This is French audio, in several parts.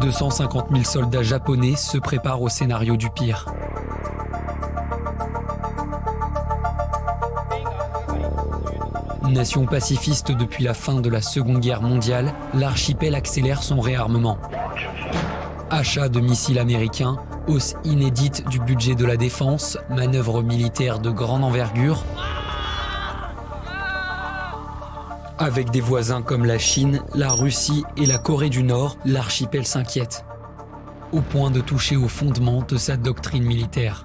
250 000 soldats japonais se préparent au scénario du pire. Nation pacifiste depuis la fin de la Seconde Guerre mondiale, l'archipel accélère son réarmement. Achat de missiles américains, hausse inédite du budget de la défense, manœuvres militaires de grande envergure. Avec des voisins comme la Chine, la Russie et la Corée du Nord, l'archipel s'inquiète, au point de toucher aux fondements de sa doctrine militaire.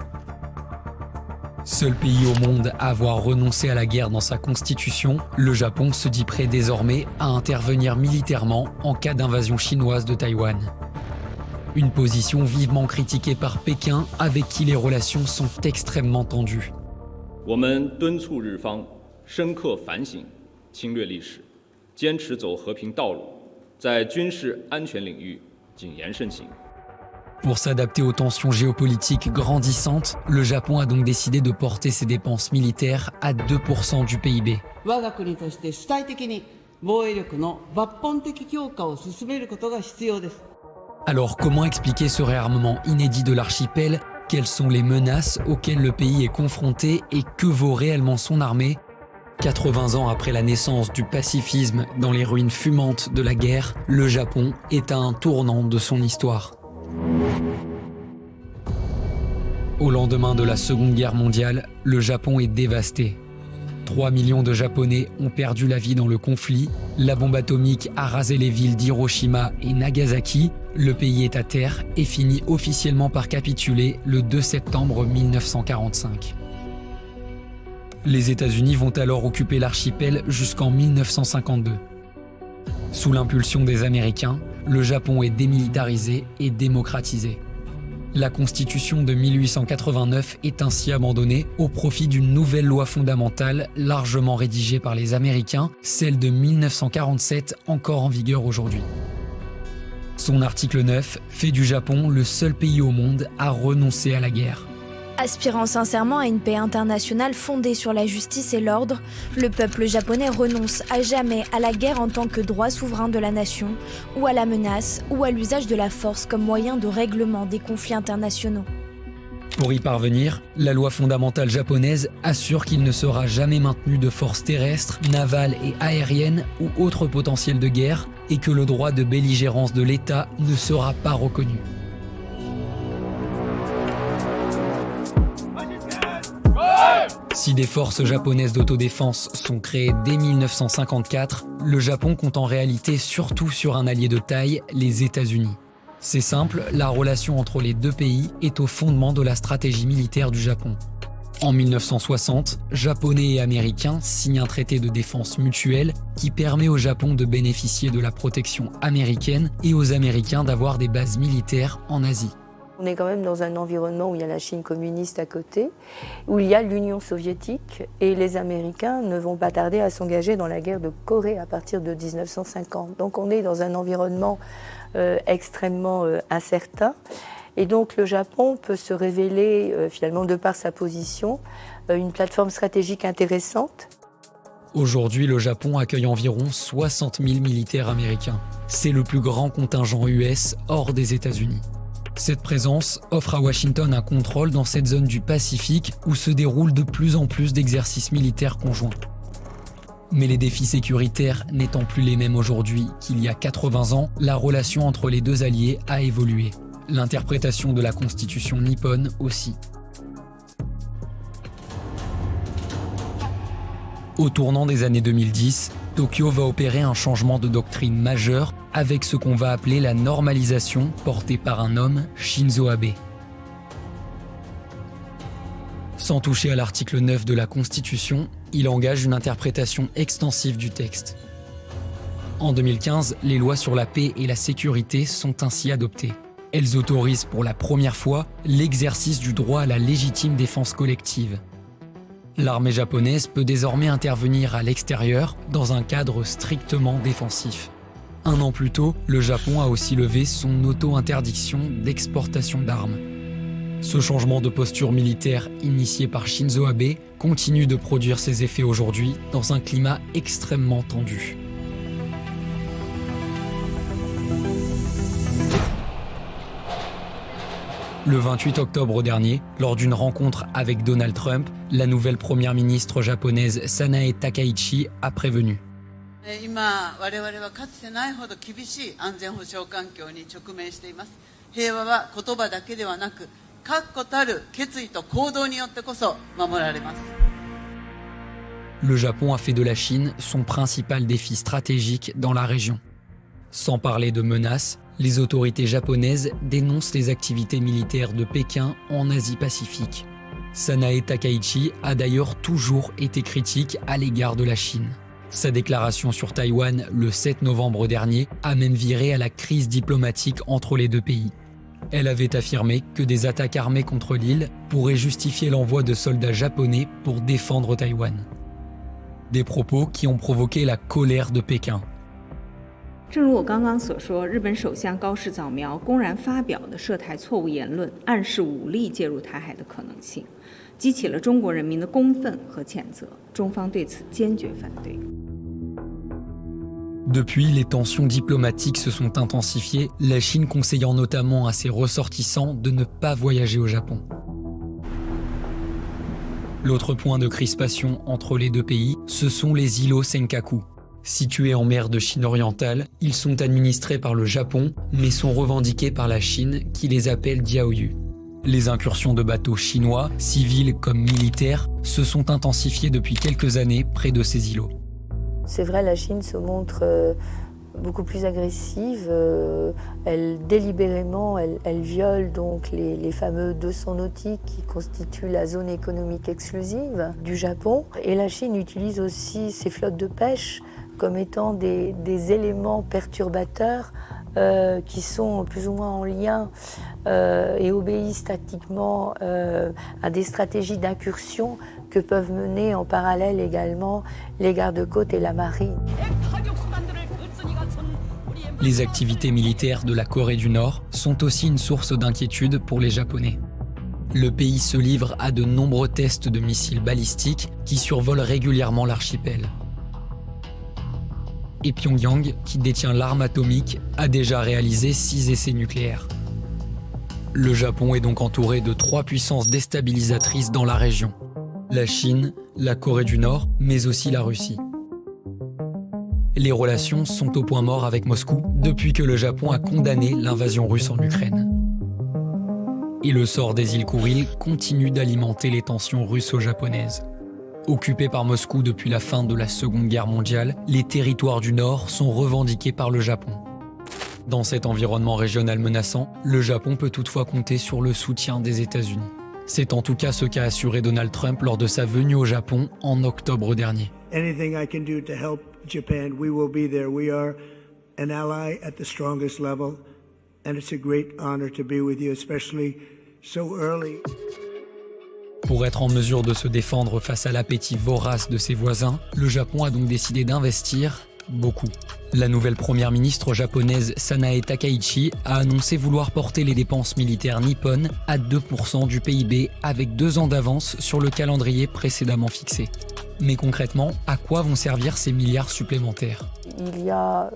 Seul pays au monde à avoir renoncé à la guerre dans sa constitution, le Japon se dit prêt désormais à intervenir militairement en cas d'invasion chinoise de Taïwan. Une position vivement critiquée par Pékin, avec qui les relations sont extrêmement tendues. 我们敦促日方深刻反省侵略历史，坚持走和平道路，在军事安全领域谨言慎行。 Pour s'adapter aux tensions géopolitiques grandissantes, le Japon a donc décidé de porter ses dépenses militaires à 2% du PIB. 我が国として主体的に防衛力の抜本的強化を進めることが必要です。 Alors comment expliquer ce réarmement inédit de l'archipel? Quelles sont les menaces auxquelles le pays est confronté et que vaut réellement son armée? 80 ans après la naissance du pacifisme dans les ruines fumantes de la guerre, le Japon est à un tournant de son histoire. Au lendemain de la Seconde Guerre mondiale, le Japon est dévasté. 3 millions de Japonais ont perdu la vie dans le conflit. La bombe atomique a rasé les villes d'Hiroshima et Nagasaki. Le pays est à terre et finit officiellement par capituler le 2 septembre 1945. Les États-Unis vont alors occuper l'archipel jusqu'en 1952. Sous l'impulsion des Américains, le Japon est démilitarisé et démocratisé. La Constitution de 1889 est ainsi abandonnée au profit d'une nouvelle loi fondamentale largement rédigée par les Américains, celle de 1947 encore en vigueur aujourd'hui. Son article 9 fait du Japon le seul pays au monde à renoncer à la guerre. Aspirant sincèrement à une paix internationale fondée sur la justice et l'ordre, le peuple japonais renonce à jamais à la guerre en tant que droit souverain de la nation, ou à la menace, ou à l'usage de la force comme moyen de règlement des conflits internationaux. Pour y parvenir, la loi fondamentale japonaise assure qu'il ne sera jamais maintenu de forces terrestres, navales et aériennes ou autres potentiels de guerre, et que le droit de belligérance de l'État ne sera pas reconnu. Si des forces japonaises d'autodéfense sont créées dès 1954, le Japon compte en réalité surtout sur un allié de taille, les États-Unis. C'est simple, la relation entre les deux pays est au fondement de la stratégie militaire du Japon. En 1960, Japonais et Américains signent un traité de défense mutuelle qui permet au Japon de bénéficier de la protection américaine et aux Américains d'avoir des bases militaires en Asie. On est quand même dans un environnement où il y a la Chine communiste à côté, où il y a l'Union soviétique, et les Américains ne vont pas tarder à s'engager dans la guerre de Corée à partir de 1950. Donc on est dans un environnement extrêmement incertain. Et donc le Japon peut se révéler, finalement, de par sa position, une plateforme stratégique intéressante. Aujourd'hui, le Japon accueille environ 60 000 militaires américains. C'est le plus grand contingent US hors des États-Unis. Cette présence offre à Washington un contrôle dans cette zone du Pacifique où se déroulent de plus en plus d'exercices militaires conjoints. Mais les défis sécuritaires n'étant plus les mêmes aujourd'hui qu'il y a 80 ans, la relation entre les deux alliés a évolué. L'interprétation de la constitution nippone aussi. Au tournant des années 2010, Tokyo va opérer un changement de doctrine majeur avec ce qu'on va appeler la normalisation portée par un homme, Shinzo Abe. Sans toucher à l'article 9 de la Constitution, il engage une interprétation extensive du texte. En 2015, les lois sur la paix et la sécurité sont ainsi adoptées. Elles autorisent pour la première fois l'exercice du droit à la légitime défense collective. L'armée japonaise peut désormais intervenir à l'extérieur dans un cadre strictement défensif. Un an plus tôt, le Japon a aussi levé son auto-interdiction d'exportation d'armes. Ce changement de posture militaire initié par Shinzo Abe continue de produire ses effets aujourd'hui dans un climat extrêmement tendu. Le 28 octobre dernier, lors d'une rencontre avec Donald Trump, la nouvelle première ministre japonaise Sanae Takaichi a prévenu. 今我々はかつてないほど厳しい安全保障環境に直面しています。平和は言葉だけではなく、確固たる決意と行動によってこそ守られます。Le Japon a fait de la Chine son principal défi stratégique dans la région. Sans parler de menaces, les autorités japonaises dénoncent les activités militaires de Pékin en Asie-Pacifique. Sanae Takaichi a d'ailleurs toujours été critique à l'égard de la Chine. Sa déclaration sur Taïwan le 7 novembre dernier a même viré à la crise diplomatique entre les deux pays. Elle avait affirmé que des attaques armées contre l'île pourraient justifier l'envoi de soldats japonais pour défendre Taïwan. Des propos qui ont provoqué la colère de Pékin. 正如我刚刚所说，日本首相高市早苗公然发表的涉台错误言论，暗示武力介入台海的可能性，激起了中国人民的公愤和谴责。中方对此坚决反对。Depuis, les tensions diplomatiques se sont intensifiées, la Chine conseillant notamment à ses ressortissants de ne pas voyager au Japon. L'autre point de crispation entre les deux pays, ce sont les îlots Senkaku. Situés en mer de Chine orientale, ils sont administrés par le Japon, mais sont revendiqués par la Chine qui les appelle Diaoyu. Les incursions de bateaux chinois, civils comme militaires, se sont intensifiées depuis quelques années près de ces îlots. C'est vrai, la Chine se montre beaucoup plus agressive. Elle délibérément, elle viole donc les fameux 200 nautiques qui constituent la zone économique exclusive du Japon. Et la Chine utilise aussi ses flottes de pêche comme étant des éléments perturbateurs qui sont plus ou moins en lien et obéissent tactiquement à des stratégies d'incursion que peuvent mener en parallèle également les gardes-côtes et la marine. Les activités militaires de la Corée du Nord sont aussi une source d'inquiétude pour les Japonais. Le pays se livre à de nombreux tests de missiles balistiques qui survolent régulièrement l'archipel. Et Pyongyang, qui détient l'arme atomique, a déjà réalisé 6 essais nucléaires. Le Japon est donc entouré de 3 puissances déstabilisatrices dans la région. La Chine, la Corée du Nord, mais aussi la Russie. Les relations sont au point mort avec Moscou depuis que le Japon a condamné l'invasion russe en Ukraine. Et le sort des îles Kouril continue d'alimenter les tensions russo-japonaises. Occupés par Moscou depuis la fin de la Seconde Guerre mondiale, les territoires du Nord sont revendiqués par le Japon. Dans cet environnement régional menaçant, le Japon peut toutefois compter sur le soutien des États-Unis. C'est en tout cas ce qu'a assuré Donald Trump lors de sa venue au Japon en octobre dernier. Anything I can do to help Japan, we will be there. We are an ally at the strongest level, and it's a great honor to be with you, especially so early. Pour être en mesure de se défendre face à l'appétit vorace de ses voisins, le Japon a donc décidé d'investir beaucoup. La nouvelle première ministre japonaise Sanae Takaichi a annoncé vouloir porter les dépenses militaires nippones à 2% du PIB avec 2 ans d'avance sur le calendrier précédemment fixé. Mais concrètement, à quoi vont servir ces milliards supplémentaires ? Il y a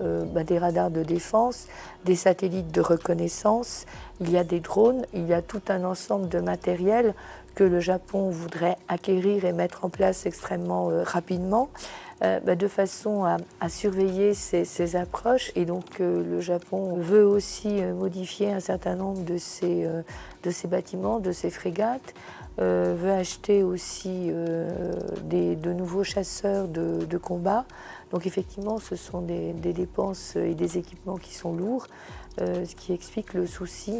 des radars de défense, des satellites de reconnaissance, il y a des drones, il y a tout un ensemble de matériel que le Japon voudrait acquérir et mettre en place extrêmement rapidement, de façon à surveiller ces approches. Et donc le Japon veut aussi modifier un certain nombre de ces bâtiments, de ces frégates, veut acheter aussi de nouveaux chasseurs de combat. Donc effectivement, ce sont des dépenses et des équipements qui sont lourds, ce qui explique le souci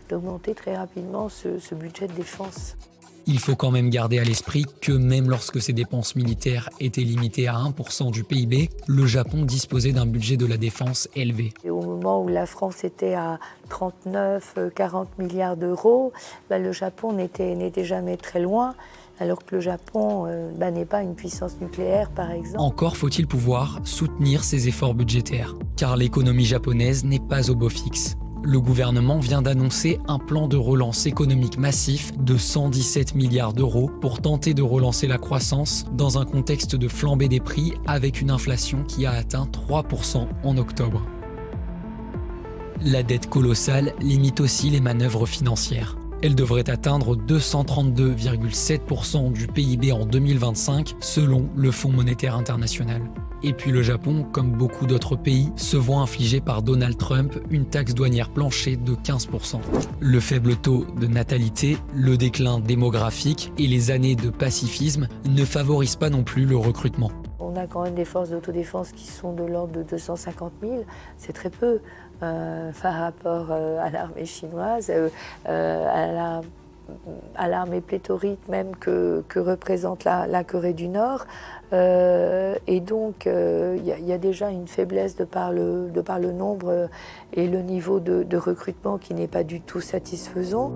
d'augmenter très rapidement ce budget de défense. Il faut quand même garder à l'esprit que même lorsque ces dépenses militaires étaient limitées à 1% du PIB, le Japon disposait d'un budget de la défense élevé. Et au moment où la France était à 39-40 milliards d'euros, le Japon n'était jamais très loin, alors que le Japon n'est pas une puissance nucléaire, par exemple. Encore faut-il pouvoir soutenir ces efforts budgétaires, car l'économie japonaise n'est pas au beau fixe. Le gouvernement vient d'annoncer un plan de relance économique massif de 117 milliards d'euros pour tenter de relancer la croissance dans un contexte de flambée des prix avec une inflation qui a atteint 3% en octobre. La dette colossale limite aussi les manœuvres financières. Elle devrait atteindre 232,7% du PIB en 2025 selon le Fonds monétaire international. Et puis le Japon, comme beaucoup d'autres pays, se voit infliger par Donald Trump une taxe douanière plancher de 15%. Le faible taux de natalité, le déclin démographique et les années de pacifisme ne favorisent pas non plus le recrutement. On a quand même des forces d'autodéfense qui sont de l'ordre de 250 000, c'est très peu par rapport à l'armée chinoise, à l'armée pléthorique même que représente la Corée du Nord. Et donc, il y a déjà une faiblesse de par le nombre et le niveau de recrutement qui n'est pas du tout satisfaisant.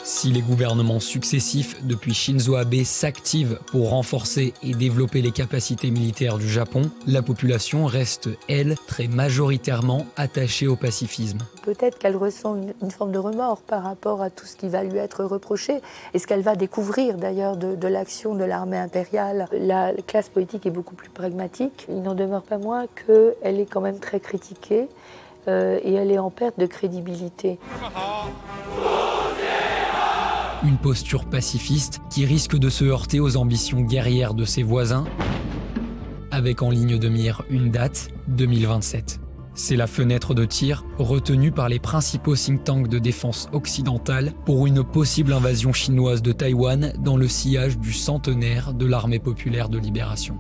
Si les gouvernements successifs depuis Shinzo Abe s'activent pour renforcer et développer les capacités militaires du Japon, la population reste, elle, très majoritairement attachée au pacifisme. Peut-être qu'elle ressent une forme de remords par rapport à tout ce qui va lui être reproché et ce qu'elle va découvrir d'ailleurs de l'action de l'armée impériale. La classe politique est beaucoup plus pragmatique. Il n'en demeure pas moins qu'elle est quand même très critiquée et elle est en perte de crédibilité. Une posture pacifiste qui risque de se heurter aux ambitions guerrières de ses voisins, avec en ligne de mire une date, 2027. C'est la fenêtre de tir retenue par les principaux think tanks de défense occidentale pour une possible invasion chinoise de Taïwan dans le sillage du centenaire de l'armée populaire de libération.